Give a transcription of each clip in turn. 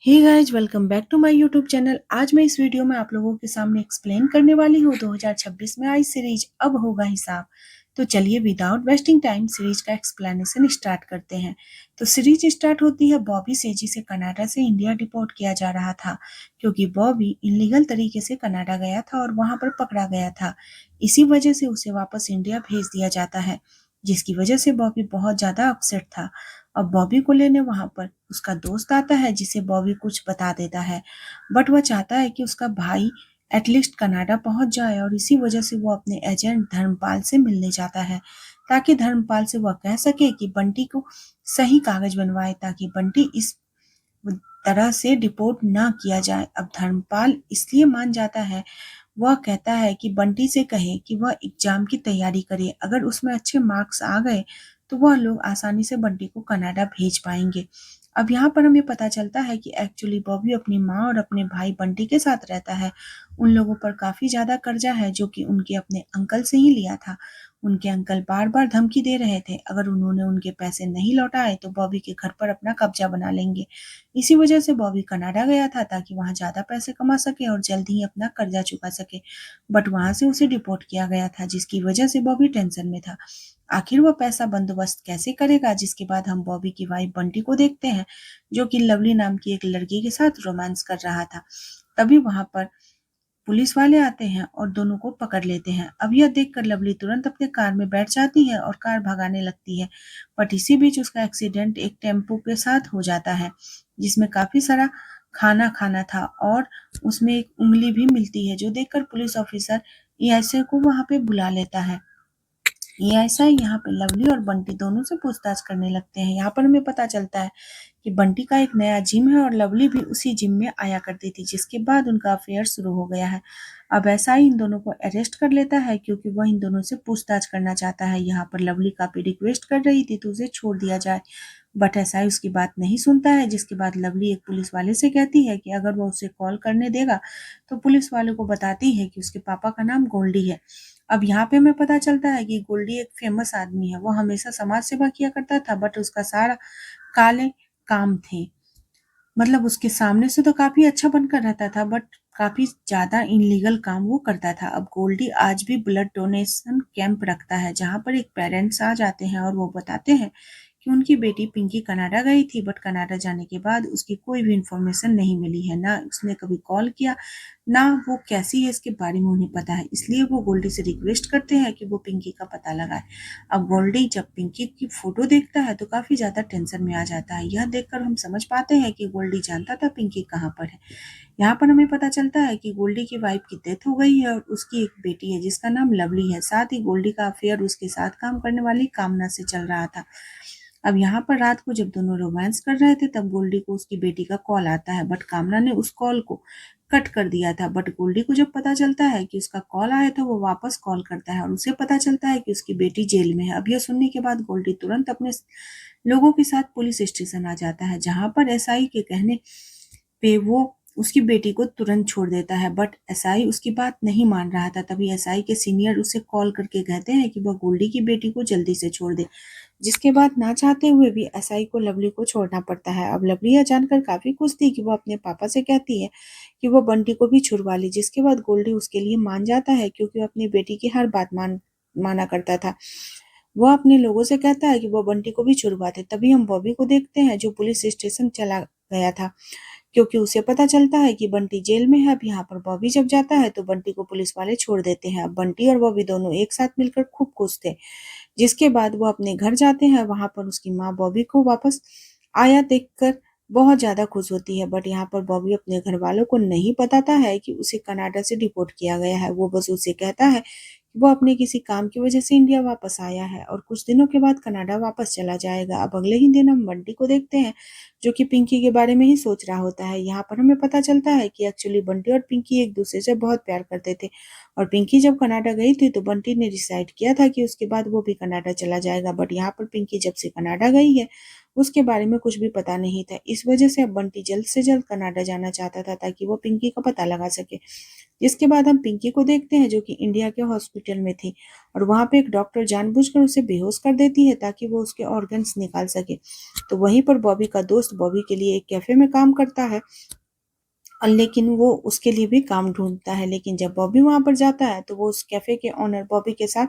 Hey guys, welcome back to my YouTube channel. आज मैं इस वीडियो में आप लोगों के सामने एक्सप्लेन करने वाली हूँ 2026 में आई सीरीज अब होगा हिसाब। तो चलिए विदाउट वेस्टिंग टाइम सीरीज का एक्सप्लेनेशन स्टार्ट करते हैं। तो सीरीज स्टार्ट होती है बॉबी से जिसे कनाडा से इंडिया डिपोर्ट किया जा रहा था, क्योंकि बॉबी इलीगल तरीके से कनाडा गया था और वहां पर पकड़ा गया था। इसी वजह से उसे वापस इंडिया भेज दिया जाता है, जिसकी वजह से बॉबी बहुत ज्यादा अपसेट था। अब बॉबी को लेने वहां पर उसका दोस्त आता है जिसे बॉबी कुछ बता देता है, बट वह चाहता है कि उसका भाई एटलीस्ट कनाडा पहुंच जाए और इसी वजह से वो अपने एजेंट धर्मपाल से मिलने जाता है, ताकि धर्मपाल से वह कह सके कि बंटी को सही कागज बनवाए ताकि बंटी इस तरह से डिपोर्ट ना किया जाए। अब धर्मपाल इसलिए मान जाता है, वह कहता है कि बंटी से कहे कि वह एग्जाम की तैयारी करे, अगर उसमें अच्छे मार्क्स आ गए तो वह लोग आसानी से बंटी को कनाडा भेज पाएंगे। अब यहाँ पर हमें पता चलता है कि एक्चुअली बॉबी अपनी माँ और अपने भाई बंटी के साथ रहता है। उन लोगों पर काफी ज्यादा कर्जा है जो कि उनके अपने अंकल से ही लिया था। उनके अंकल बार बार धमकी दे रहे थे, अगर उन्होंने उनके पैसे नहीं लौटाए तो बॉबी के घर पर अपना कब्जा बना लेंगे। इसी वजह से बॉबी कनाडा गया था ताकि वहां ज्यादा पैसे कमा सके और जल्द ही अपना कर्जा चुका सके, बट वहां से उसे डिपोर्ट किया गया था, जिसकी वजह से बॉबी टेंशन में था। आखिर वह पैसा बंदोबस्त कैसे करेगा। जिसके बाद हम बॉबी की वाइफ बंटी को देखते हैं, जो कि लवली नाम की एक लड़की के साथ रोमांस कर रहा था। तभी वहां पर पुलिस वाले आते हैं और दोनों को पकड़ लेते हैं। अब यह देखकर लवली तुरंत अपने कार में बैठ जाती है और कार भगाने लगती है, बट इसी बीच उसका एक्सीडेंट एक टेम्पो के साथ हो जाता है, जिसमें काफी सारा खाना खाना था और उसमें एक उंगली भी मिलती है, जो देखकर पुलिस ऑफिसर ईएसआई को वहां पे बुला लेता है। ईएसआई यहाँ पे लवली और बंटी दोनों से पूछताछ करने लगते हैं। यहाँ पर हमें पता चलता है कि बंटी का एक नया जिम है और लवली भी उसी जिम में आया करती थी, जिसके बाद उनका अफेयर शुरू हो गया है। अब एसआई इन दोनों को अरेस्ट कर लेता है क्योंकि वह इन दोनों से पूछताछ करना चाहता है। यहाँ पर लवली काफी रिक्वेस्ट कर रही थी तो उसे छोड़ दिया जाए, बट एसआई उसकी बात नहीं सुनता है। जिसके बाद लवली एक पुलिस वाले से कहती है कि अगर वह उसे कॉल करने देगा तो पुलिस वाले को बताती है कि उसके पापा का नाम गोल्डी है। अब यहाँ पे हमें पता चलता है कि गोल्डी एक फेमस आदमी है। वो हमेशा समाज सेवा किया करता था, बट उसका सारा काले काम थे। मतलब उसके सामने से तो काफी अच्छा बनकर रहता था, बट काफी ज्यादा इनलीगल काम वो करता था। अब गोल्डी आज भी ब्लड डोनेशन कैंप रखता है, जहां पर एक पेरेंट्स आ जाते हैं और वो बताते हैं कि उनकी बेटी पिंकी कनाडा गई थी, बट कनाडा जाने के बाद उसकी कोई भी इंफॉर्मेशन नहीं मिली है, ना उसने कभी कॉल किया, ना वो कैसी है इसके बारे में उन्हें पता है। इसलिए वो गोल्डी से रिक्वेस्ट करते हैं कि वो पिंकी का पता लगाए। अब गोल्डी जब पिंकी की फोटो देखता है तो काफी ज्यादा टेंशन में आ जाता है। यह देखकर हम समझ पाते हैं कि गोल्डी जानता था पिंकी कहाँ पर है। यहाँ पर हमें पता चलता है कि गोल्डी की वाइफ की डेथ हो गई है और उसकी एक बेटी है जिसका नाम लवली है। साथ ही गोल्डी का अफेयर उसके साथ काम करने वाली कामना से चल रहा था। अब यहाँ पर रात को जब दोनों रोमांस कर रहे थे तब गोल्डी को उसकी बेटी का कॉल आता है, बट कामना ने उस कॉल को कट कर दिया था। बट गोल्डी को जब पता चलता है कि उसका कॉल आया था, वो वापस कॉल करता है और उसे पता चलता है कि उसकी बेटी जेल में है। अब यह सुनने के बाद गोल्डी तुरंत अपने लोगों के साथ पुलिस स्टेशन आ जाता है, जहां पर एसआई के कहने पे वो उसकी बेटी को तुरंत छोड़ देता है, बट एसआई उसकी बात नहीं मान रहा था। तभी एसआई के सीनियर उसे कॉल करके कहते हैं कि वह गोल्डी की बेटी को जल्दी से छोड़ दे, जिसके बाद ना चाहते हुए भी एसआई को लवली को छोड़ना पड़ता है। अब लवली यह जानकर काफी खुश थी कि वो अपने पापा से कहती है कि वो बंटी को भी छुड़वा ली, जिसके बाद गोल्डी उसके लिए मान जाता है क्योंकि वो अपनी बेटी की हर बात माना करता था। वह अपने लोगों से कहता है कि वो बंटी को भी छुड़वा दे। तभी हम बॉबी को देखते हैं जो पुलिस स्टेशन चला गया था, क्योंकि उसे पता चलता है कि बंटी जेल में है। अब यहाँ पर बॉबी जब जाता है तो बंटी को पुलिस वाले छोड़ देते हैं। अब बंटी और बॉबी दोनों एक साथ मिलकर खूब खुश थे। जिसके बाद वो अपने घर जाते हैं। वहां पर उसकी माँ बॉबी को वापस आया देखकर बहुत ज्यादा खुश होती है, बट यहाँ पर बॉबी अपने घर वालों को नहीं बताता है कि उसे कनाडा से डिपोर्ट किया गया है। वो बस उसे कहता है कि वो अपने किसी काम की वजह से इंडिया वापस आया है और कुछ दिनों के बाद कनाडा वापस चला जाएगा। अब अगले ही दिन हम बंटी को देखते हैं, जो कि पिंकी के बारे में ही सोच रहा होता है। यहाँ पर हमें पता चलता है कि एक्चुअली बंटी और पिंकी एक दूसरे से बहुत प्यार करते थे, और पिंकी जब कनाडा गई थी तो बंटी ने डिसाइड किया था कि उसके बाद वो भी कनाडा चला जाएगा। बट यहाँ पर पिंकी जब से कनाडा गई है उसके बारे में कुछ भी पता नहीं था। इस वजह से अब बंटी जल्द से जल्द कनाडा जाना चाहता था ताकि वो पिंकी का पता लगा सके। जिसके बाद हम पिंकी को देखते हैं जो कि इंडिया के हॉस्पिटल में थी और वहां पे एक डॉक्टर जानबूझकर उसे बेहोश कर देती है ताकि वो उसके ऑर्गन्स निकाल सके। तो वहीं पर बॉबी का दोस्त बॉबी के लिए एक कैफे में काम करता है और लेकिन वो उसके लिए भी काम ढूंढता है। लेकिन जब बॉबी वहां पर जाता है तो वो उस कैफे के ऑनर बॉबी के साथ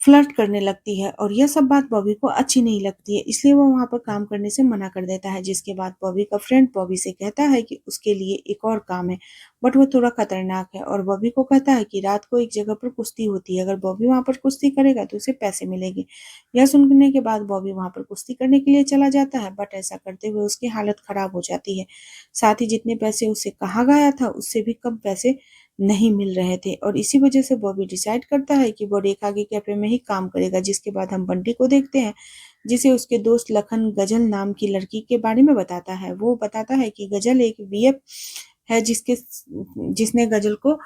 फ्लर्ट करने लगती है और यह सब बात बॉबी को अच्छी नहीं लगती है, इसलिए वो वहां पर काम करने से मना कर देता है। जिसके बाद बॉबी का फ्रेंड बॉबी से कहता है कि उसके लिए एक और काम है, बट वो थोड़ा खतरनाक है और बॉबी को कहता है कि रात को एक जगह पर कुश्ती होती है, अगर बॉबी वहां पर कुश्ती करेगा तो उसे पैसे मिलेंगे। यह सुनने के बाद बॉबी वहां पर कुश्ती करने के लिए चला जाता है, बट ऐसा करते हुए उसकी हालत खराब हो जाती है। साथ ही जितने पैसे उसे कहा गया था उससे भी कम पैसे नहीं मिल रहे थे और इसी वजह से बॉबी डिसाइड करता है कि वो रेखा के कैफे में ही काम करेगा। जिसके बाद हम बंटी को देखते हैं जिसे उसके दोस्त लखन गजल नाम की लड़की के बारे में बताता है। वो बताता है कि गजल एक वीएफ है जिसने गजल को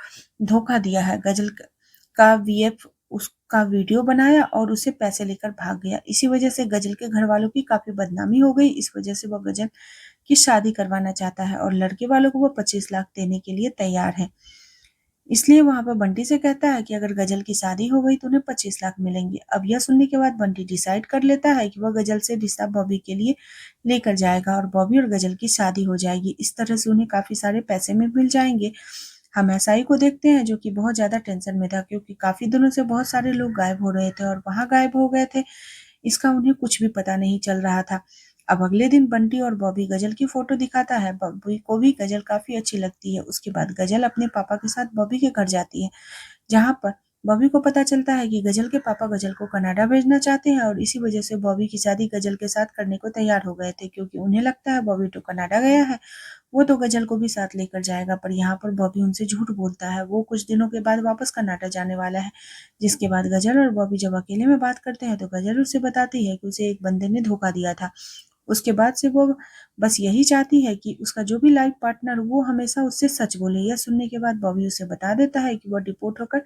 धोखा दिया है। गजल का वीएफ उसका वीडियो बनाया और उसे पैसे लेकर भाग गया। इसी वजह से गजल के घर वालों की काफी बदनामी हो गई। इस वजह से वो गजल की शादी करवाना चाहता है और लड़के वालों को वो 25 लाख देने के लिए तैयार है। इसलिए वहां पर बंटी से कहता है कि अगर गजल की शादी हो गई तो उन्हें 25 लाख मिलेंगे। अब यह सुनने के बाद बंटी डिसाइड कर लेता है कि वह गजल से रिश्ता बॉबी के लिए लेकर जाएगा और बॉबी और गजल की शादी हो जाएगी। इस तरह से उन्हें काफी सारे पैसे में मिल जाएंगे। हम एसआई को देखते हैं जो कि बहुत ज्यादा टेंशन में था क्योंकि काफी दिनों से बहुत सारे लोग गायब हो रहे थे और वहां गायब हो गए थे, इसका उन्हें कुछ भी पता नहीं चल रहा था। अब अगले दिन बंटी और बॉबी गजल की फोटो दिखाता है। बॉबी को भी गजल काफी अच्छी लगती है। उसके बाद गजल अपने पापा के साथ बॉबी के घर जाती है जहाँ पर बॉबी को पता चलता है कि गजल के पापा गजल को कनाडा भेजना चाहते हैं और इसी वजह से बॉबी की शादी गजल के साथ करने को तैयार हो गए थे क्योंकि उन्हें लगता है बॉबी तो कनाडा गया है, वो तो गजल को भी साथ लेकर जाएगा। पर यहाँ पर बॉबी उनसे झूठ बोलता है, वो कुछ दिनों के बाद वापस कनाडा जाने वाला है। जिसके बाद गजल और बॉबी जब अकेले में बात करते हैं तो गजल उसे बताती है कि उसे एक बंदे ने धोखा दिया था। उसके बाद से वो बस यही चाहती है कि उसका जो भी लाइफ पार्टनर वो हमेशा उससे सच बोले। यह सुनने के बाद बॉबी उसे बता देता है कि वो डिपोर्ट होकर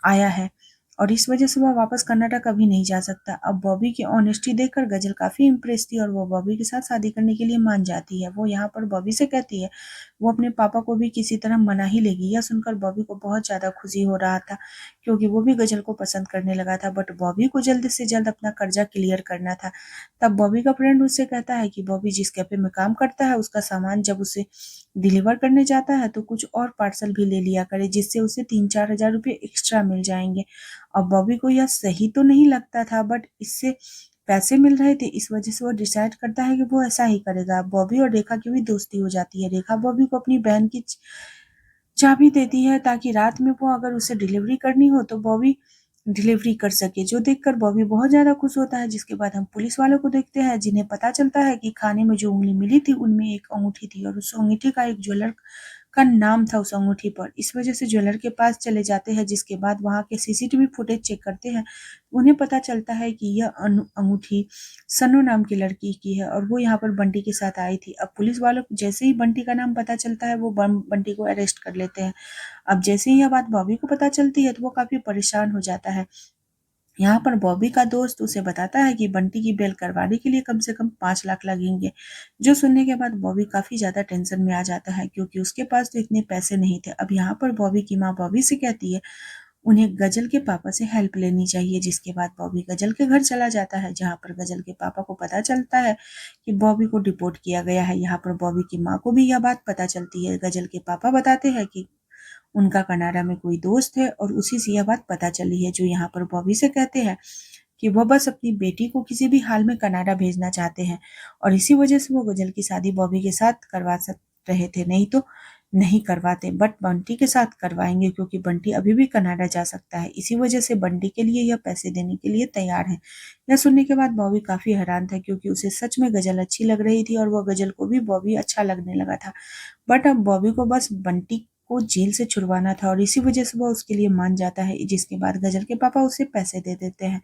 आया है और इस वजह से वह वापस कनाडा कभी नहीं जा सकता। अब बॉबी की ऑनेस्टी देखकर गजल काफी इम्प्रेस थी और वो बॉबी के साथ शादी करने के लिए मान जाती है। वो यहाँ पर बॉबी से कहती है वो अपने पापा को भी किसी तरह मना ही लेगी। यह सुनकर बॉबी को बहुत ज्यादा खुशी हो रहा था क्योंकि वो भी गजल को पसंद करने लगा था, बट बॉबी को जल्द से जल्द अपना कर्जा क्लियर करना था। तब बॉबी का फ्रेंड उससे कहता है कि बॉबी जिस कैफे में काम करता है उसका सामान जब उसे डिलीवर करने जाता है तो कुछ और पार्सल भी ले लिया करे जिससे उसे 3-4 हजार रुपये एक्स्ट्रा मिल जाएंगे। अब बॉबी को यह सही तो नहीं लगता था, बट इससे पैसे मिल रहे थे, इस वजह से वो डिसाइड करता है कि वो ऐसा ही करेगा। बॉबी और रेखा की भी दोस्ती हो जाती है। रेखा बॉबी को अपनी बहन की चाबी देती है ताकि रात में वो अगर उसे डिलीवरी करनी हो तो बॉबी डिलीवरी कर सके, जो देखकर बॉबी बहुत ज्यादा खुश होता है। जिसके बाद हम पुलिस वालों को देखते हैं जिन्हें पता चलता है कि खाने में जो उंगली मिली थी उनमें एक अंगूठी थी और उस अंगूठी का एक ज्वेलर का नाम था उस अंगूठी पर। इस वजह से ज्वेलर के पास चले जाते हैं। जिसके बाद वहां के सीसीटीवी फुटेज चेक करते हैं, उन्हें पता चलता है कि यह अंगूठी सन्नू नाम की लड़की की है और वो यहाँ पर बंटी के साथ आई थी। अब पुलिस वालों को जैसे ही बंटी का नाम पता चलता है वो बंटी को अरेस्ट कर लेते हैं। अब जैसे ही यह बात बॉबी को पता चलती है तो वो काफी परेशान हो जाता है। यहाँ पर बॉबी का दोस्त उसे बताता है कि बंटी की बेल करवाने के लिए कम से कम 5 लाख लगेंगे, जो सुनने के बाद बॉबी काफी ज्यादा टेंशन में आ जाता है क्योंकि उसके पास तो इतने पैसे नहीं थे। अब यहाँ पर बॉबी की माँ बॉबी से कहती है उन्हें गजल के पापा से हेल्प लेनी चाहिए। जिसके बाद बॉबी गजल के घर चला जाता है जहाँ पर गजल के पापा को पता चलता है कि बॉबी को डिपोर्ट किया गया है। यहाँ पर बॉबी की माँ को भी यह बात पता चलती है। गजल के पापा बताते हैं कि उनका कनाडा में कोई दोस्त है और उसी से यह बात पता चली है, जो यहाँ पर बॉबी से कहते हैं कि वह बस अपनी बेटी को किसी भी हाल में कनाडा भेजना चाहते हैं और इसी वजह से वो गजल की शादी बॉबी के साथ करवा सक रहे थे, नहीं तो नहीं करवाते, बट बंटी के साथ करवाएंगे क्योंकि बंटी अभी भी कनाडा जा सकता है। इसी वजह से बंटी के लिए यह पैसे देने के लिए तैयार है। यह सुनने के बाद बॉबी काफी हैरान था क्योंकि उसे सच में गजल अच्छी लग रही थी और वह गजल को भी बॉबी अच्छा लगने लगा था। बट अब बॉबी को बस बंटी को जेल से छुड़वाना था और इसी वजह से वो उसके लिए मान जाता है। जिसके बाद गजल के पापा उसे पैसे दे देते हैं।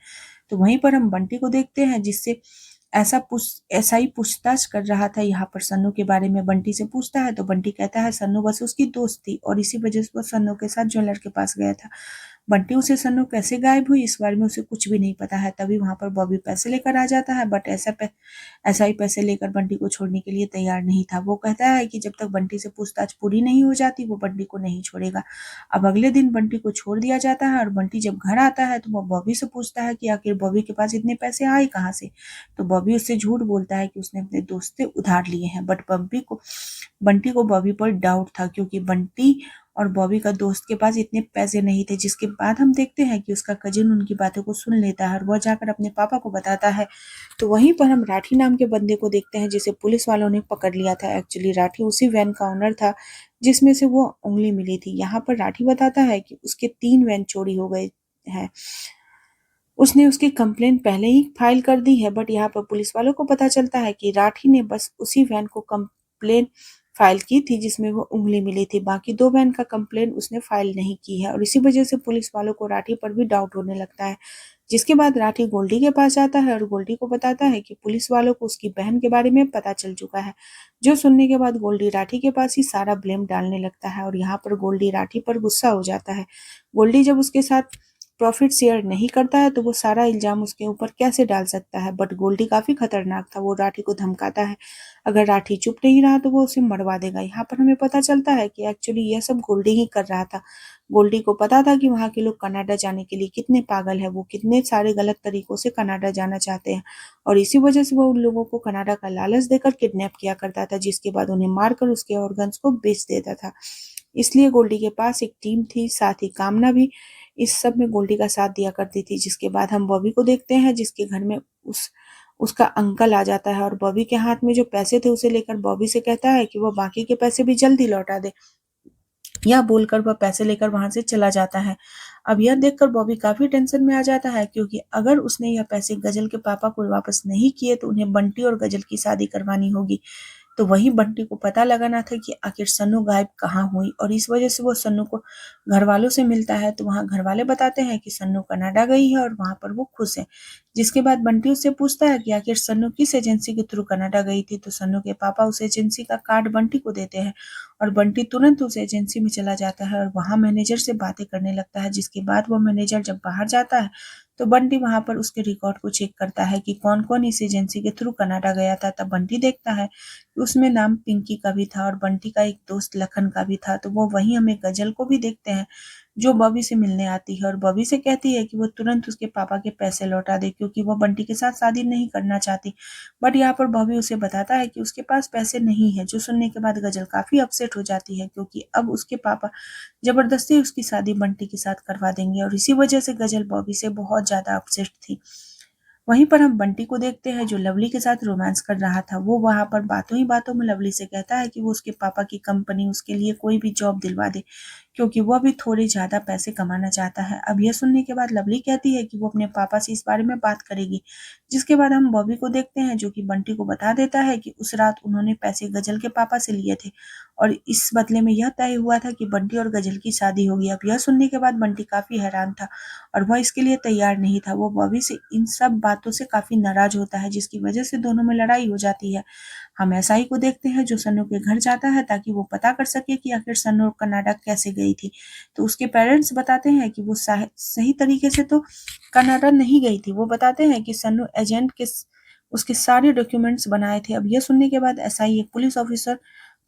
तो वहीं पर हम बंटी को देखते हैं जिससे ऐसा ही पूछताछ कर रहा था यहाँ पर सन्नू के बारे में। बंटी से पूछता है तो बंटी कहता है सन्नू बस उसकी दोस्त थी और इसी वजह से वो सन्नू के साथ ज्वेलर के पास गया था। बंटी उसे सन्नो कैसे गायब हुई इस बारे में उसे कुछ भी नहीं पता है। तभी वहां पर बॉबी पैसे लेकर आ जाता है, बट ऐसा ही पैसे लेकर बंटी को छोड़ने के लिए तैयार नहीं था। वो कहता है कि जब तक बंटी से पूछताछ पूरी नहीं हो जाती वो बंटी को नहीं छोड़ेगा। अब अगले दिन बंटी को छोड़ दिया जाता है और बंटी जब घर आता है तो वो बॉबी से पूछता है कि आखिर बॉबी के पास इतने पैसे आए कहाँ से। तो बॉबी उससे झूठ बोलता है कि उसने अपने दोस्त से उधार लिए हैं, बट बंटी को बॉबी पर डाउट था, क्योंकि बंटी और बॉबी का दोस्त के पास इतने पैसे नहीं थे। जिसके बाद हम देखते हैं कि उसका कजिन उनकी बातों को सुन लेता है और वह जाकर अपने पापा को बताता है। तो वहीं पर हम राठी नाम के बंदे को देखते हैं जिसे पुलिस वालों ने पकड़ लिया था। एक्चुअली राठी उसी वैन का ओनर था जिसमें से वो उंगली मिली थी। यहाँ पर राठी बताता है कि उसके 3 वैन चोरी हो गए हैं। उसने उसकी कंप्लेन पहले ही फाइल कर दी है, बट यहाँ पर पुलिस वालों को पता चलता है कि राठी ने बस उसी वैन को कंप्लेन फाइल की थी जिसमें वो उंगली मिली थी। बाकी 2 वैन का कंप्लेन उसने फाइल नहीं की है और इसी वजह से पुलिस वालों को राठी पर भी डाउट होने लगता है। जिसके बाद राठी गोल्डी के पास जाता है और गोल्डी को बताता है कि पुलिस वालों को उसकी बहन के बारे में पता चल चुका है। जो सुनने के बाद गोल्डी राठी के पास ही सारा ब्लेम डालने लगता है और यहाँ पर गोल्डी राठी पर गुस्सा हो जाता है। गोल्डी जब उसके साथ प्रॉफिट शेयर नहीं करता है तो वो सारा इल्जाम उसके ऊपर कैसे डाल सकता है। बट गोल्डी काफी खतरनाक था, वो राठी को धमकाता है अगर राठी चुप नहीं रहा तो वो उसे मरवा देगा। यहाँ पर हमें पता चलता है कि एक्चुअली यह सब गोल्डी ही कर रहा था। गोल्डी को पता था कि वहाँ के लोग कनाडा जाने के लिए कितने पागल है, वो कितने सारे गलत तरीकों से कनाडा जाना चाहते हैं और इसी वजह से वो उन लोगों को कनाडा का लालच देकर किडनैप किया करता था, जिसके बाद उन्हें मारकर उसके ऑर्गन्स को बेच देता था। इसलिए गोल्डी के पास एक टीम थी, साथ ही कामना भी इस सब में गोल्डी का साथ दिया करती थी। जिसके बाद हम बॉबी को देखते हैं जिसके घर में उसका अंकल आ जाता है और बॉबी के हाथ में जो पैसे थे उसे लेकर बॉबी से कहता है कि वो बाकी के पैसे भी जल्दी लौटा दे। यह बोलकर वह पैसे लेकर वहां से चला जाता है। अब यह देखकर बॉबी काफी टेंशन में आ जाता है, क्योंकि अगर उसने यह पैसे गजल के पापा को वापस नहीं किए तो उन्हें बंटी और गजल की शादी करवानी होगी। तो वही बंटी को पता लगाना था कि आखिर सन्नू गायब कहाँ हुई और इस वजह से वो सन्नू को घर वालों से मिलता है। तो वहाँ घर वाले बताते हैं कि सन्नू कनाडा गई है और वहां पर वो खुश है। जिसके बाद बंटी उससे पूछता है कि आखिर सन्नू किस एजेंसी के थ्रू कनाडा गई थी। तो सन्नू के पापा उस एजेंसी का कार्ड बंटी को देते हैं और बंटी तुरंत उस एजेंसी में चला जाता है और वहां मैनेजर से बातें करने लगता है। जिसके बाद वो मैनेजर जब बाहर जाता है तो बंटी वहां पर उसके रिकॉर्ड को चेक करता है कि कौन कौन इस एजेंसी के थ्रू कनाडा गया था। तब बंटी देखता है उसमें नाम पिंकी का भी था और बंटी का एक दोस्त लखन का भी था। तो वो वहीं हमें गजल को भी देखते हैं जो बॉबी से मिलने आती है और बॉबी से कहती है कि वो तुरंत उसके पापा के पैसे लौटा दे, क्योंकि वो बंटी के साथ शादी नहीं करना चाहती। बट यहाँ पर बॉबी उसे बताता है कि उसके पास पैसे नहीं है। जो सुनने के बाद गजल काफी अपसेट हो जाती है, क्योंकि अब उसके पापा जबरदस्ती उसकी शादी बंटी के साथ करवा देंगे और इसी वजह से गजल बॉबी से बहुत ज्यादा अपसेट थी। वहीं पर हम बंटी को देखते हैं जो लवली के साथ रोमांस कर रहा था। वो वहां पर बातों ही बातों में लवली से कहता है कि वो उसके पापा की कंपनी उसके लिए कोई भी जॉब दिलवा दे, क्योंकि वो भी थोड़े ज्यादा पैसे कमाना चाहता है। अब यह सुनने के बाद लवली कहती है कि वो अपने पापा से इस बारे में बात करेगी। जिसके बाद हम बॉबी को देखते हैं जो कि बंटी को बता देता है कि उस रात उन्होंने पैसे गजल के पापा से लिए थे और इस बदले में यह तय हुआ था कि बंटी और गजल की शादी होगी। अब यह सुनने के बाद बंटी काफी हैरान था और वह इसके लिए तैयार नहीं था। वो बॉबी से इन सब बातों से काफी नाराज होता है, जिसकी वजह से दोनों में लड़ाई हो जाती है। हम एसआई को देखते हैं जो सन्नू के घर जाता है ताकि वो पता कर सके कि आखिर सन्नू कनाडा कैसे गई थी। तो उसके पेरेंट्स बताते हैं कि वो सही तरीके से तो कनाडा नहीं गई थी। वो बताते हैं कि सन्नू एजेंट के उसके सारे डॉक्यूमेंट्स बनाए थे। अब यह सुनने के बाद एसआई एक पुलिस ऑफिसर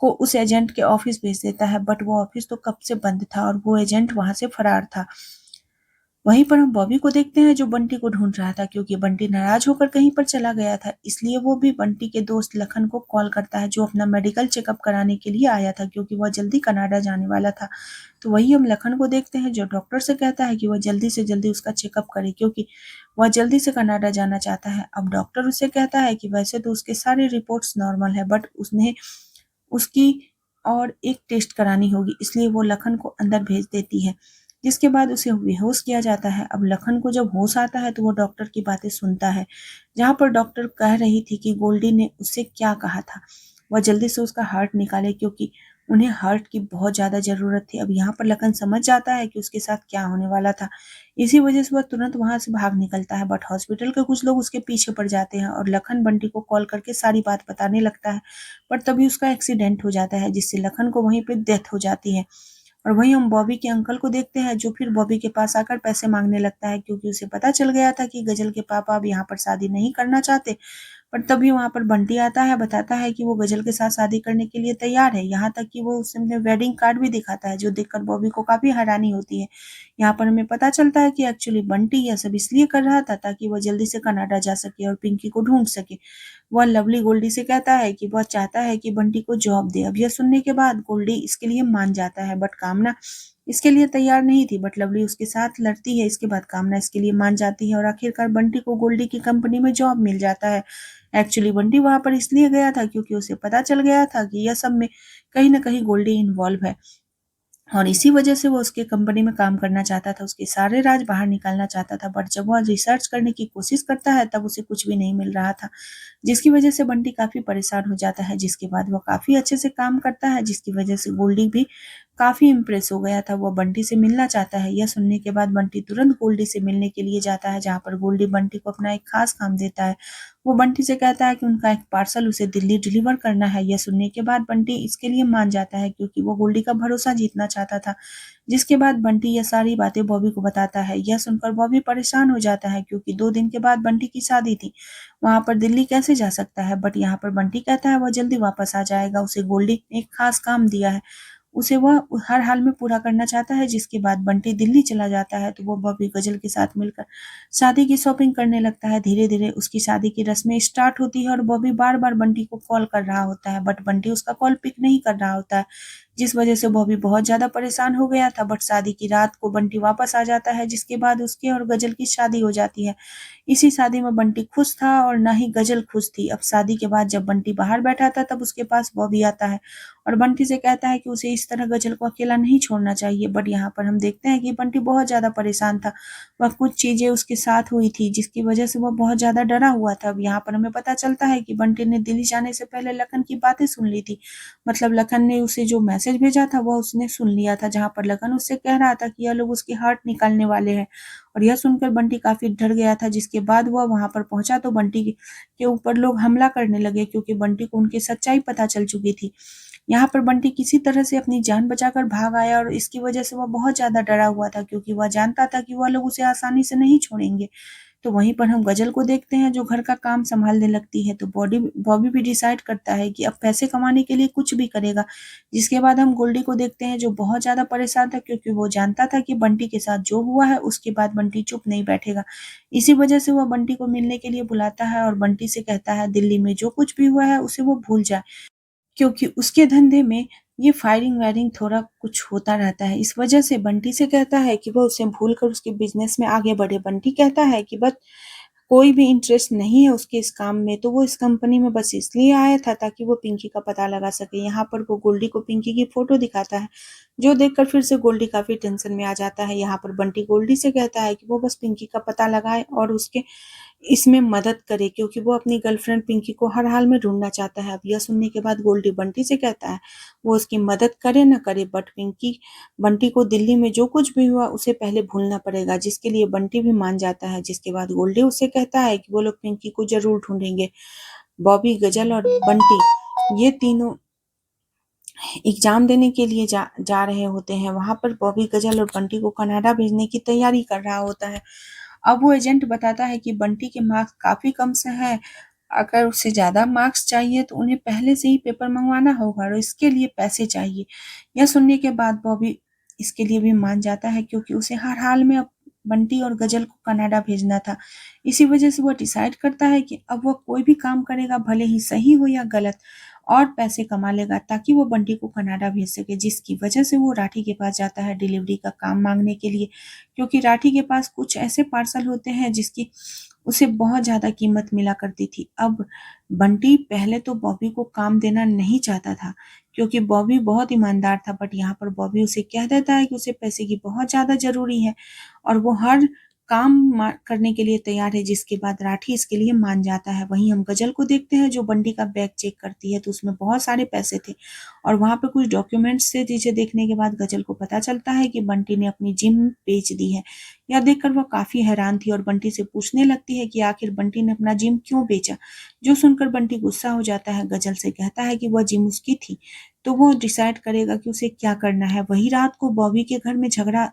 को उस एजेंट के ऑफिस भेज देता है, बट वो ऑफिस तो कब से बंद था और वो एजेंट वहां से फरार था। वहीं पर हम बॉबी को देखते हैं जो बंटी को ढूंढ रहा था, क्योंकि बंटी नाराज होकर कहीं पर चला गया था। इसलिए वो भी बंटी के दोस्त लखन को कॉल करता है जो अपना मेडिकल चेकअप कराने के लिए आया था, क्योंकि वह जल्दी कनाडा जाने वाला था। तो वही हम लखन को देखते हैं जो डॉक्टर से कहता है कि वह जल्दी से जल्दी उसका चेकअप करे, क्योंकि वह जल्दी से कनाडा जाना चाहता है। अब डॉक्टर उससे कहता है कि वैसे तो उसके सारे रिपोर्ट्स नॉर्मल है, बट उसने उसकी और एक टेस्ट करानी होगी, इसलिए वो लखन को अंदर भेज देती है। जिसके बाद उसे बेहोश किया जाता है। अब लखन को जब होश आता है तो वो डॉक्टर की बातें सुनता है, जहाँ पर डॉक्टर कह रही थी कि गोल्डी ने उससे क्या कहा था। वह जल्दी से उसका हार्ट निकाले, क्योंकि उन्हें हार्ट की बहुत ज्यादा जरूरत थी। अब यहाँ पर लखन समझ जाता है कि उसके साथ क्या होने वाला था। इसी वजह से वह तुरंत वहां से भाग निकलता है, बट हॉस्पिटल के कुछ लोग उसके पीछे पड़ जाते हैं और लखन बंटी को कॉल करके सारी बात बताने लगता है। पर तभी उसका एक्सीडेंट हो जाता है जिससे लखन को वहीं पे डेथ हो जाती है और वहीं हम बॉबी के अंकल को देखते हैं जो फिर बॉबी के पास आकर पैसे मांगने लगता है, क्योंकि उसे पता चल गया था कि गजल के पापा अब यहाँ पर शादी नहीं करना चाहते। पर तभी वहाँ पर बंटी आता है, बताता है कि वो गजल के साथ शादी करने के लिए तैयार है। यहाँ तक कि वो उसे अपने वेडिंग कार्ड भी दिखाता है, जो देखकर बॉबी को काफ़ी हैरानी होती है। यहाँ पर हमें पता चलता है कि एक्चुअली बंटी यह सब इसलिए कर रहा था ताकि वह जल्दी से कनाडा जा सके और पिंकी को ढूँढ सके। वह लवली गोल्डी से कहता है कि वह चाहता है कि बंटी को जॉब दे। अब यह सुनने के बाद गोल्डी इसके लिए मान जाता है, बट कामना इसके लिए तैयार नहीं थी। बट लवली उसके साथ लड़ती है। इसके बाद कामना इसके लिए मान जाती है और आखिरकार बंटी को गोल्डी की कंपनी में जॉब मिल जाता है। एक्चुअली बंटी वहां पर इसलिए गया था क्योंकि उसे पता चल गया था कि यह सब में कहीं ना कहीं गोल्डी इन्वॉल्व है, और इसी वजह से वो उसके कंपनी में काम करना चाहता था, उसके सारे राज बाहर निकालना चाहता था। बट जब वह रिसर्च करने की कोशिश करता है तब उसे कुछ भी नहीं मिल रहा था, जिसकी वजह से बंटी काफी परेशान हो जाता है। जिसके बाद वह काफी अच्छे से काम करता है, जिसकी वजह से गोल्डी भी काफी इम्प्रेस हो गया था। वह बंटी से मिलना चाहता है। यह सुनने के बाद बंटी तुरंत गोल्डी से मिलने के लिए जाता है, जहाँ पर गोल्डी बंटी को अपना एक खास काम देता है। वो बंटी से कहता है कि उनका एक पार्सल उसे दिल्ली डिलीवर करना है। यह सुनने के बाद बंटी इसके लिए मान जाता है, क्योंकि वो गोल्डी का भरोसा जीतना चाहता था। जिसके बाद बंटी यह सारी बातें बॉबी को बताता है। यह सुनकर बॉबी परेशान हो जाता है, क्योंकि 2 दिन के बाद बंटी की शादी थी, वहां पर दिल्ली कैसे जा सकता है। बट यहाँ पर बंटी कहता है वह जल्दी वापस आ जाएगा, उसे गोल्डी ने एक खास काम दिया है, उसे वह हर हाल में पूरा करना चाहता है। जिसके बाद बंटी दिल्ली चला जाता है, तो वो बॉबी गजल के साथ मिलकर शादी की शॉपिंग करने लगता है। धीरे धीरे उसकी शादी की रस्में स्टार्ट होती है और बॉबी बार बार बंटी को कॉल कर रहा होता है, बट बंटी उसका कॉल पिक नहीं कर रहा होता है, जिस वजह से बॉबी बहुत ज्यादा परेशान हो गया था। बट शादी की रात को बंटी वापस आ जाता है, जिसके बाद उसके और गजल की शादी हो जाती है। इसी शादी में बंटी खुश था और ना ही गजल खुश थी। अब शादी के बाद जब बंटी बाहर बैठा था तब उसके पास बॉबी आता है और बंटी से कहता है कि उसे इस तरह गजल को अकेला नहीं छोड़ना चाहिए। बट यहाँ पर हम देखते हैं कि बंटी बहुत ज्यादा परेशान था। वह कुछ चीजें उसके साथ हुई थी जिसकी वजह से वह बहुत ज्यादा डरा हुआ था। अब यहाँ पर हमें पता चलता है कि बंटी ने दिल्ली जाने से पहले लखन की बातें सुन ली थी। मतलब लखन ने उसे जो मैसेज भेजा था वह उसने सुन लिया था, जहाँ पर लखन उससे कह रहा था कि यह लोग उसकी हार्ट निकालने वाले हैं। और यह सुनकर बंटी काफी डर गया था। जिसके बाद वह वहां पर पहुंचा तो बंटी के ऊपर लोग हमला करने लगे, क्योंकि बंटी को उनकी सच्चाई पता चल चुकी थी। यहाँ पर बंटी किसी तरह से अपनी जान बचाकर भाग आया और इसकी वजह से वह बहुत ज्यादा डरा हुआ था, क्योंकि वह जानता था कि वह लोग उसे आसानी से नहीं छोड़ेंगे। तो वहीं पर हम गजल को देखते हैं जो घर का काम संभालने लगती है। तो बॉबी भी डिसाइड करता है कि अब पैसे कमाने के लिए कुछ भी करेगा। जिसके बाद हम गोल्डी को देखते हैं जो बहुत ज्यादा परेशान था, क्योंकि वो जानता था कि बंटी के साथ जो हुआ है उसके बाद बंटी चुप नहीं बैठेगा। इसी वजह से वह बंटी को मिलने के लिए बुलाता है और बंटी से कहता है दिल्ली में जो कुछ भी हुआ है उसे वो भूल जाए, क्योंकि उसके धंधे में ये फायरिंग वायरिंग थोड़ा कुछ होता रहता है। इस वजह से बंटी से कहता है कि वह उसे भूलकर उसके बिजनेस में आगे बढ़े। बंटी कहता है कि बस कोई भी इंटरेस्ट नहीं है उसके इस काम में, तो वो इस कंपनी में बस इसलिए आया था ताकि वो पिंकी का पता लगा सके। यहाँ पर वो गोल्डी को पिंकी की फोटो दिखाता है, जो देखकर फिर से गोल्डी काफी टेंशन में आ जाता है। यहाँ पर बंटी गोल्डी से कहता है कि वो बस पिंकी का पता लगाए और उसके इसमें मदद करे, क्योंकि वो अपनी गर्लफ्रेंड पिंकी को हर हाल में ढूंढना चाहता है। अब यह सुनने के बाद गोल्डी बंटी से कहता है वो उसकी मदद करे न करे, बट पिंकी बंटी को दिल्ली में जो कुछ भी हुआ उसे पहले भूलना पड़ेगा, जिसके लिए बंटी भी मान जाता है। जिसके बाद गोल्डी उससे कहता है कि वो लोग पिंकी को जरूर ढूंढेंगे। बॉबी, गजल और बंटी ये तीनों एग्जाम देने के लिए जा रहे होते हैं। वहां पर बॉबी, गजल और बंटी को कनाडा भेजने की तैयारी कर रहा होता है। अब वो एजेंट बताता है कि बंटी के मार्क्स काफी कम से हैं, अगर उसे ज्यादा मार्क्स चाहिए तो उन्हें पहले से ही पेपर मंगवाना होगा और इसके लिए पैसे चाहिए। यह सुनने के बाद बॉबी इसके लिए भी मान जाता है, क्योंकि उसे हर हाल में अब बंटी और गजल को कनाडा भेजना था। इसी वजह से वह डिसाइड करता है कि अब वह कोई भी काम करेगा, भले ही सही हो या गलत, और पैसे कमा लेगा ताकि वो बंटी को कनाडा भेज सके। जिसकी वजह से वो राठी के पास जाता है डिलीवरी का काम मांगने के लिए, क्योंकि राठी के पास कुछ ऐसे पार्सल होते हैं जिसकी उसे बहुत ज्यादा कीमत मिला करती थी। अब बंटी पहले तो बॉबी को काम देना नहीं चाहता था, क्योंकि बॉबी बहुत ईमानदार था। बट यहाँ पर बॉबी उसे कह देता है कि उसे पैसे की बहुत ज्यादा जरूरी है और वो हर काम करने के लिए तैयार है। जिसके बाद राठी इसके लिए मान जाता है। वहीं हम गजल को देखते हैं जो बंटी का बैग चेक करती है, तो उसमें बहुत सारे पैसे थे और वहां पे कुछ डॉक्यूमेंट्स थे, जिसे देखने के बाद गजल को पता चलता है कि बंटी ने अपनी जिम बेच दी है। यह देखकर वह काफी हैरान थी और बंटी से पूछने लगती है कि आखिर बंटी ने अपना जिम क्यों बेचा। जो सुनकर बंटी गुस्सा हो जाता है, गजल से कहता है कि वह जिम उसकी थी, तो वो डिसाइड करेगा कि उसे क्या करना है। वही रात को बॉबी के घर में झगड़ा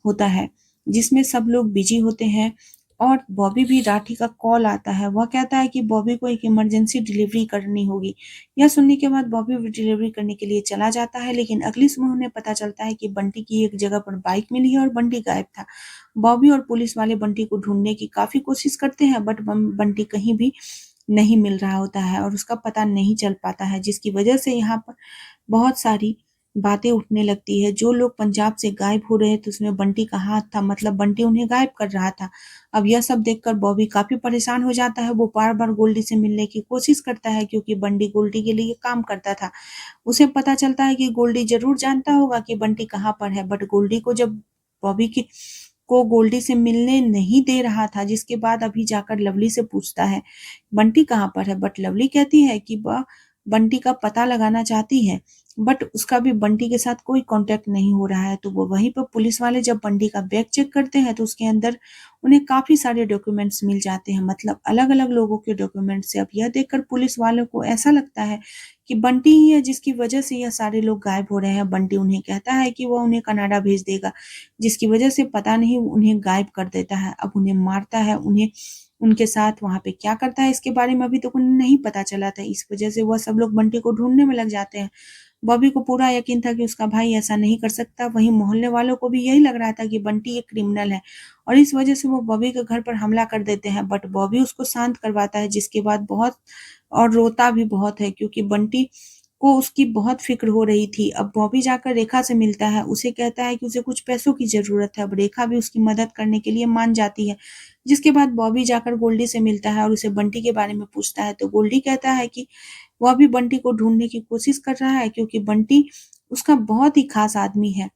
होता है जिसमें सब लोग बिजी होते हैं और बॉबी भी राठी का कॉल आता है। वह कहता है कि बॉबी को एक इमरजेंसी डिलीवरी करनी होगी। यह सुनने के बाद बॉबी भी डिलीवरी करने के लिए चला जाता है, लेकिन अगली सुबह उन्हें पता चलता है कि बंटी की एक जगह पर बाइक मिली है और बंटी गायब था। बॉबी और पुलिस वाले बंटी को ढूंढने की काफी कोशिश करते हैं, बट बंटी कहीं भी नहीं मिल रहा होता है और उसका पता नहीं चल पाता है, जिसकी वजह से यहाँ पर बहुत सारी बातें उठने लगती है। जो लोग पंजाब से गायब हो रहे थे उसमें बंटी का हाथ था, मतलब बंटी उन्हें गायब कर रहा था। अब यह सब देखकर बॉबी काफी परेशान हो जाता है। वो बार बार गोल्डी से मिलने की कोशिश करता है क्योंकि बंटी गोल्डी के लिए काम करता था। उसे पता चलता है कि गोल्डी जरूर जानता होगा कि बंटी कहाँ पर है, बट गोल्डी को जब बॉबी की को गोल्डी से मिलने नहीं दे रहा था, जिसके बाद अभी जाकर लवली से पूछता है बंटी कहाँ पर है, बट लवली कहती है कि वह बंटी का पता लगाना चाहती है, बट उसका भी बंटी के साथ कोई कांटेक्ट नहीं हो रहा है। तो वो वहीं पर पुलिस वाले जब बंटी का बैग चेक करते हैं तो उसके अंदर उन्हें काफी सारे डॉक्यूमेंट्स मिल जाते हैं, मतलब अलग अलग लोगों के डॉक्यूमेंट्स से। अब यह देखकर पुलिस वालों को ऐसा लगता है कि बंटी ही है जिसकी वजह से यह सारे लोग गायब हो रहे हैं। बंटी उन्हें कहता है कि वह उन्हें कनाडा भेज देगा, जिसकी वजह से पता नहीं उन्हें गायब कर देता है। अब उन्हें मारता है, उन्हें उनके साथ वहां पे क्या करता है इसके बारे में अभी तक उन्हें नहीं पता चला था। इस वजह से वह सब लोग बंटी को ढूंढने में लग जाते हैं। बॉबी को पूरा यकीन था कि उसका भाई ऐसा नहीं कर सकता। वहीं मोहल्ले वालों को भी यही लग रहा था कि बंटी एक क्रिमिनल है और इस वजह से वो बॉबी के घर पर हमला कर देते हैं, बट बॉबी उसको शांत करवाता है, जिसके बाद बहुत और रोता भी बहुत है क्योंकि बंटी को उसकी बहुत फिक्र हो रही थी। अब बॉबी जाकर रेखा से मिलता है, उसे कहता है कि उसे कुछ पैसों की जरूरत है। अब रेखा भी उसकी मदद करने के लिए मान जाती है, जिसके बाद बॉबी जाकर गोल्डी से मिलता है और उसे बंटी के बारे में पूछता है। तो गोल्डी कहता है कि वह भी बंटी को ढूंढने की कोशिश कर रहा है क्योंकि बंटी उसका बहुत ही खास आदमी है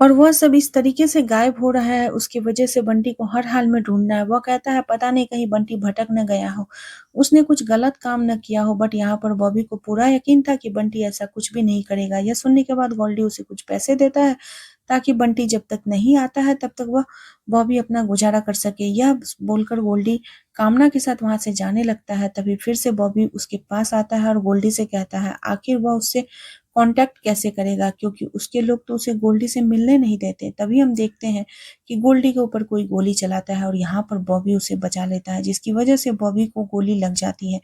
और वह सब इस तरीके से गायब हो रहा है, उसकी वजह से बंटी को हर हाल में ढूंढना है। वह कहता है पता नहीं कहीं बंटी भटक न गया हो, उसने कुछ गलत काम न किया हो, बट यहाँ पर बॉबी को पूरा यकीन था कि बंटी ऐसा कुछ भी नहीं करेगा। यह सुनने के बाद गोल्डी उसे कुछ पैसे देता है ताकि बंटी जब तक नहीं आता है तब तक वह बॉबी अपना गुजारा कर सके। यह बोलकर गोल्डी कामना के साथ वहां से जाने लगता है। तभी फिर से बॉबी उसके पास आता है और गोल्डी से कहता है आखिर वह उससे कांटेक्ट कैसे करेगा, क्योंकि उसके लोग तो उसे गोल्डी से मिलने नहीं देते। तभी हम देखते हैं कि गोल्डी के ऊपर कोई गोली चलाता है और यहाँ पर बॉबी उसे बचा लेता है, जिसकी वजह से बॉबी को गोली लग जाती है,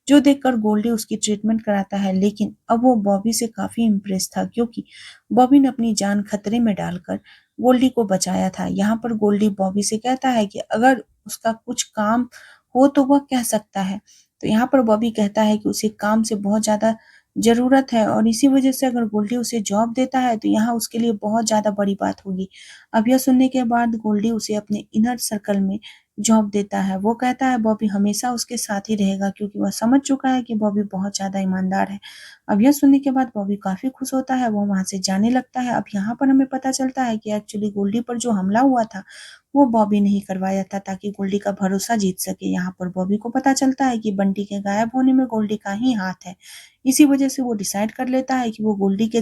जो देखकर गोल्डी उसकी ट्रीटमेंट कराता है। लेकिन अब वो बॉबी से काफी इम्प्रेस था क्योंकि बॉबी ने अपनी जान खतरे में डालकर गोल्डी को बचाया था। यहाँ पर गोल्डी बॉबी से कहता है कि अगर उसका कुछ काम हो तो वह कह सकता है। तो यहाँ पर बॉबी कहता है कि उसे काम से बहुत ज्यादा जरूरत है और इसी वजह से अगर गोल्डी उसे जॉब देता है तो यहाँ उसके लिए बहुत ज्यादा बड़ी बात होगी। अब यह सुनने के बाद गोल्डी उसे अपने इनर सर्कल में जॉब देता है। वो कहता है बॉबी हमेशा उसके साथ ही रहेगा क्योंकि वह समझ चुका है कि बॉबी बहुत ज्यादा ईमानदार है। अब यह सुनने के बाद बॉबी काफी खुश होता है, वो वहां से जाने लगता है। अब यहाँ पर हमें पता चलता है कि एक्चुअली गोल्डी पर जो हमला हुआ था वो बॉबी ने ही करवाया था ताकि गोल्डी का भरोसा जीत सके। यहाँ पर बॉबी को पता चलता है कि बंटी के गायब होने में गोल्डी का ही हाथ है। इसी वजह से वो डिसाइड कर लेता है कि वो गोल्डी के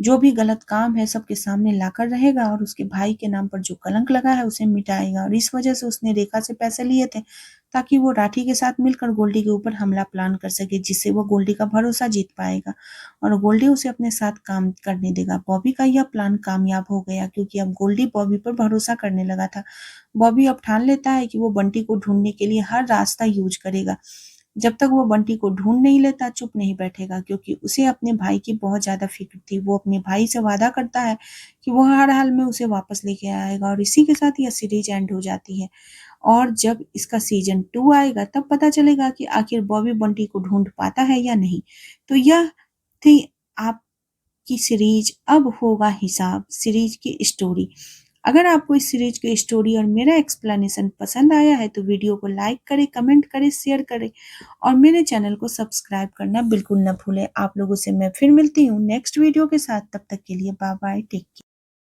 जो भी गलत काम है सबके सामने लाकर रहेगा और उसके भाई के नाम पर जो कलंक लगा है उसे मिटाएगा। और इस वजह से उसने रेखा से पैसे लिए थे ताकि वो राठी के साथ मिलकर गोल्डी के ऊपर हमला प्लान कर सके, जिससे वो गोल्डी का भरोसा जीत पाएगा और गोल्डी उसे अपने साथ काम करने देगा। बॉबी का यह प्लान कामयाब हो गया क्योंकि अब गोल्डी बॉबी पर भरोसा करने लगा था। बॉबी अब ठान लेता है कि वो बंटी को ढूंढने के लिए हर रास्ता यूज करेगा। जब तक वो बंटी को ढूंढ नहीं लेता चुप नहीं बैठेगा क्योंकि उसे अपने भाई की बहुत ज्यादा फिक्र थी। वो अपने भाई से वादा करता है कि वो हर हाल में उसे वापस लेके आएगा और इसी के साथ यह सीरीज एंड हो जाती है। और जब इसका सीजन 2 आएगा तब पता चलेगा कि आखिर बॉबी बंटी को ढूंढ पाता है या नहीं। तो यह थी आपकी सीरीज अब होगा हिसाब सीरीज की स्टोरी। अगर आपको इस सीरीज की स्टोरी और मेरा एक्सप्लेनेशन पसंद आया है तो वीडियो को लाइक करें, कमेंट करें, शेयर करें और मेरे चैनल को सब्सक्राइब करना बिल्कुल न भूलें। आप लोगों से मैं फिर मिलती हूँ नेक्स्ट वीडियो के साथ, तब तक के लिए बाय बाय, टेक केयर।